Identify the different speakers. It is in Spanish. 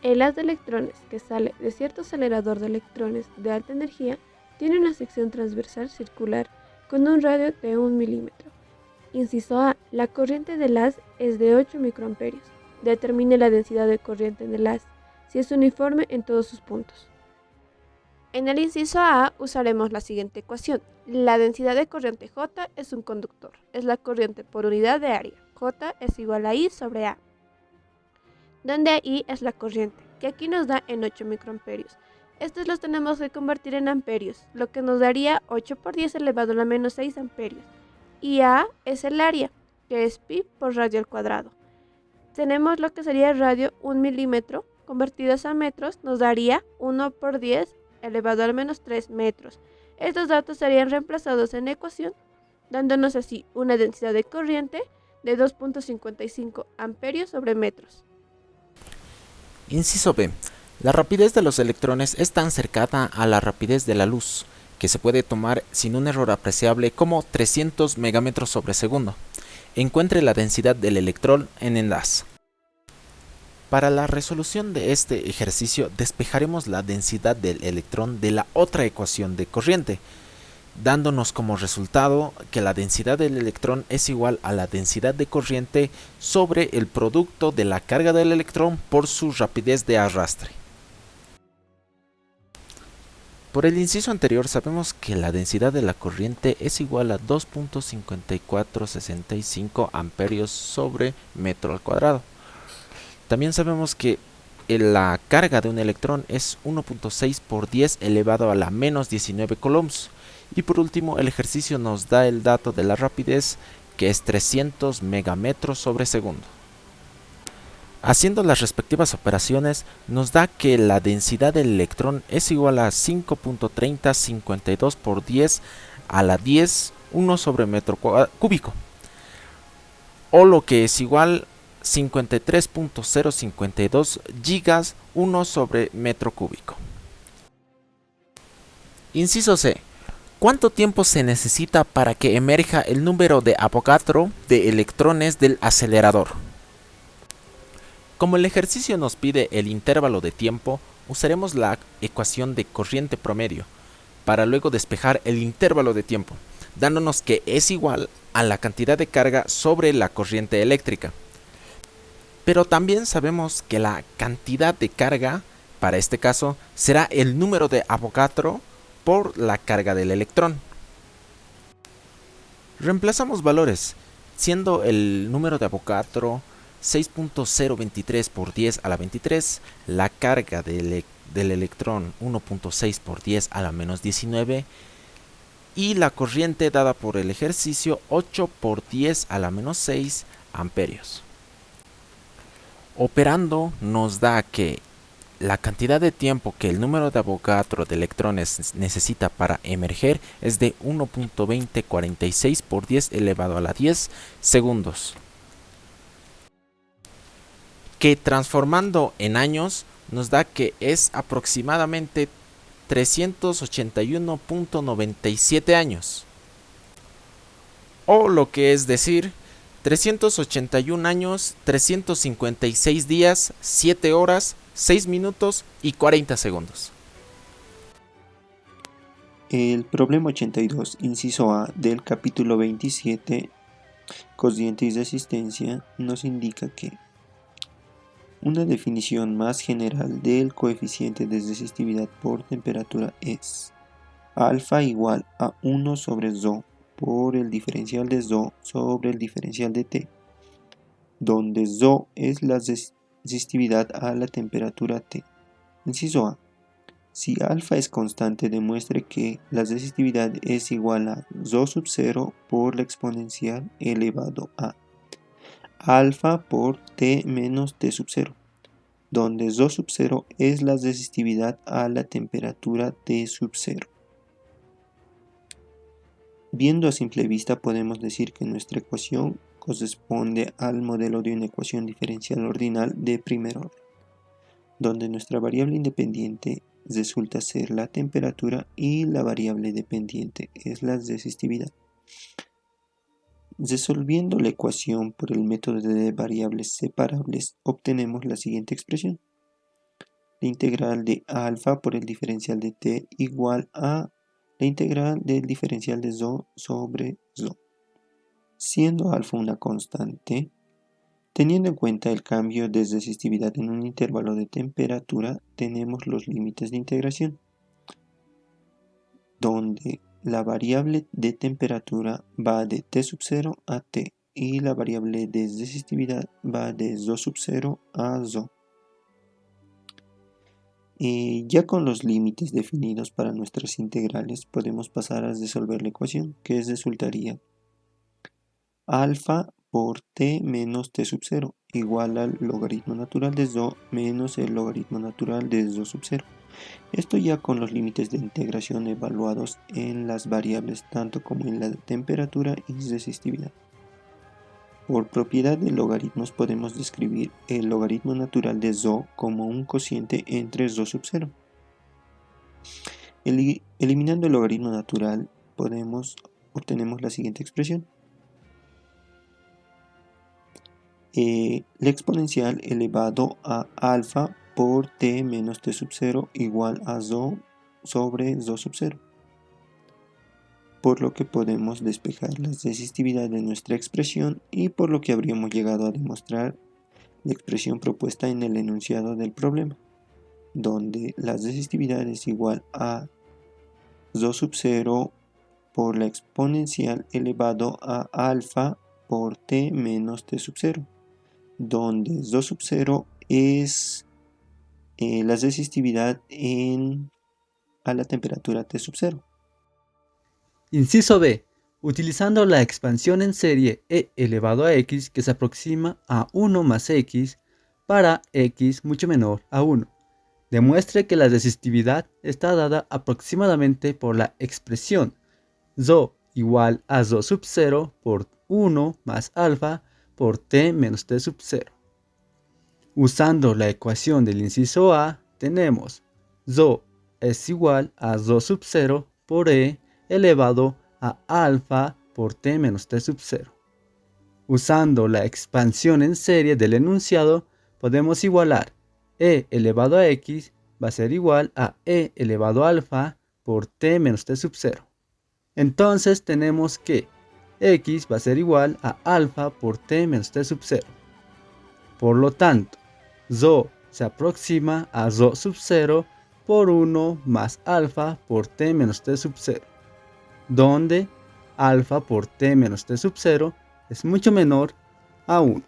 Speaker 1: El haz de electrones que sale de cierto acelerador de electrones de alta energía tiene una sección transversal circular con un radio de 1 milímetro. Inciso A. La corriente del haz es de 8 microamperios. Determine la densidad de corriente en el haz, si es uniforme en todos sus puntos. En el inciso A usaremos la siguiente ecuación. La densidad de corriente J es un conductor. Es la corriente por unidad de área. J es igual a I sobre A, donde I es la corriente, que aquí nos da en 8 microamperios. Estos los tenemos que convertir en amperios, lo que nos daría 8 por 10 elevado a la menos 6 amperios. Y A es el área, que es pi por radio al cuadrado. Tenemos lo que sería el radio 1 milímetro, convertidos a metros, nos daría 1 por 10 elevado al menos 3 metros. Estos datos serían reemplazados en la ecuación, dándonos así una densidad de corriente de 2.55 amperios sobre metros.
Speaker 2: Inciso B. La rapidez de los electrones es tan cercana a la rapidez de la luz, que se puede tomar sin un error apreciable como 300 megámetros sobre segundo. Encuentre la densidad del electrón en el haz. Para la resolución de este ejercicio despejaremos la densidad del electrón de la otra ecuación de corriente, dándonos como resultado que la densidad del electrón es igual a la densidad de corriente sobre el producto de la carga del electrón por su rapidez de arrastre. Por el inciso anterior sabemos que la densidad de la corriente es igual a 2.5465 amperios sobre metro al cuadrado. También sabemos que la carga de un electrón es 1.6 por 10 elevado a la menos 19 coulombs. Y por último, el ejercicio nos da el dato de la rapidez, que es 300 megametros sobre segundo. Haciendo las respectivas operaciones, nos da que la densidad del electrón es igual a 5.3052 por 10 a la 10, 1 sobre metro cúbico. O lo que es igual 53.052 gigas 1 sobre metro cúbico. Inciso C. ¿Cuánto tiempo se necesita para que emerja el número de Avogadro de electrones del acelerador? Como el ejercicio nos pide el intervalo de tiempo, usaremos la ecuación de corriente promedio para luego despejar el intervalo de tiempo, dándonos que es igual a la cantidad de carga sobre la corriente eléctrica. Pero también sabemos que la cantidad de carga, para este caso, será el número de Avogadro por la carga del electrón. Reemplazamos valores, siendo el número de Avogadro 6.023 por 10 a la 23, la carga del electrón 1.6 por 10 a la menos 19 y la corriente dada por el ejercicio 8 por 10 a la menos 6 amperios. Operando nos da que la cantidad de tiempo que el número de Avogadro de electrones necesita para emerger es de 1.2046 por 10 elevado a la 10 segundos, que transformando en años nos da que es aproximadamente 381.97 años, o lo que es decir 381 años, 356 días, 7 horas, 6 minutos y 40 segundos.
Speaker 3: El problema 82, inciso A del capítulo 27, cociente y resistencia, nos indica que una definición más general del coeficiente de resistividad por temperatura es alfa igual a 1 sobre ρ por el diferencial de ρ sobre el diferencial de T, donde ρ es la resistividad a la temperatura T. Inciso A. Si alfa es constante, demuestre que la resistividad es igual a ρ sub 0 por la exponencial elevado a alfa por T menos T sub 0, donde ρ sub 0 es la resistividad a la temperatura T sub 0. Viendo a simple vista podemos decir que nuestra ecuación corresponde al modelo de una ecuación diferencial ordinal de primer orden, donde nuestra variable independiente resulta ser la temperatura y la variable dependiente es la resistividad. Resolviendo la ecuación por el método de variables separables obtenemos la siguiente expresión. la integral de alfa por el diferencial de t igual a la integral del diferencial de ρ sobre ρ. Siendo alfa una constante, teniendo en cuenta el cambio de resistividad en un intervalo de temperatura, tenemos los límites de integración, donde la variable de temperatura va de T sub 0 a T y la variable de resistividad va de ρ sub 0 a ρ. Ya con los límites definidos para nuestras integrales podemos pasar a resolver la ecuación, que resultaría alfa por t menos t sub 0 igual al logaritmo natural de ρ menos el logaritmo natural de ρ sub 0. Esto ya con los límites de integración evaluados en las variables tanto como en la temperatura y resistividad. Por propiedad de logaritmos podemos describir el logaritmo natural de ρ como un cociente entre ρ sub 0. Eliminando el logaritmo natural obtenemos la siguiente expresión. La exponencial elevado a alfa por t menos t sub 0 igual a ρ sobre ρ sub 0. Por lo que podemos despejar la resistividad de nuestra expresión y por lo que habríamos llegado a demostrar la expresión propuesta en el enunciado del problema, donde la resistividad es igual a ρ sub 0 por la exponencial elevado a alfa por t menos t sub 0, donde ρ sub 0 es la resistividad a la temperatura T sub 0.
Speaker 4: Inciso B. Utilizando la expansión en serie e elevado a x que se aproxima a 1 más x para x mucho menor a 1. Demuestre que la resistividad está dada aproximadamente por la expresión ρ igual a ρ sub 0 por 1 más alfa por t menos t sub 0. Usando la ecuación del inciso A, tenemos ρ es igual a ρ sub 0 por e elevado a alfa por t menos t sub 0. Usando la expansión en serie del enunciado, podemos igualar e elevado a x va a ser igual a e elevado a alfa por t menos t sub 0. Entonces tenemos que x va a ser igual a alfa por t menos t sub 0. Por lo tanto, ρ se aproxima a ρ sub 0 por 1 más alfa por t menos t sub 0, donde alfa por t menos t sub 0 es mucho menor a 1.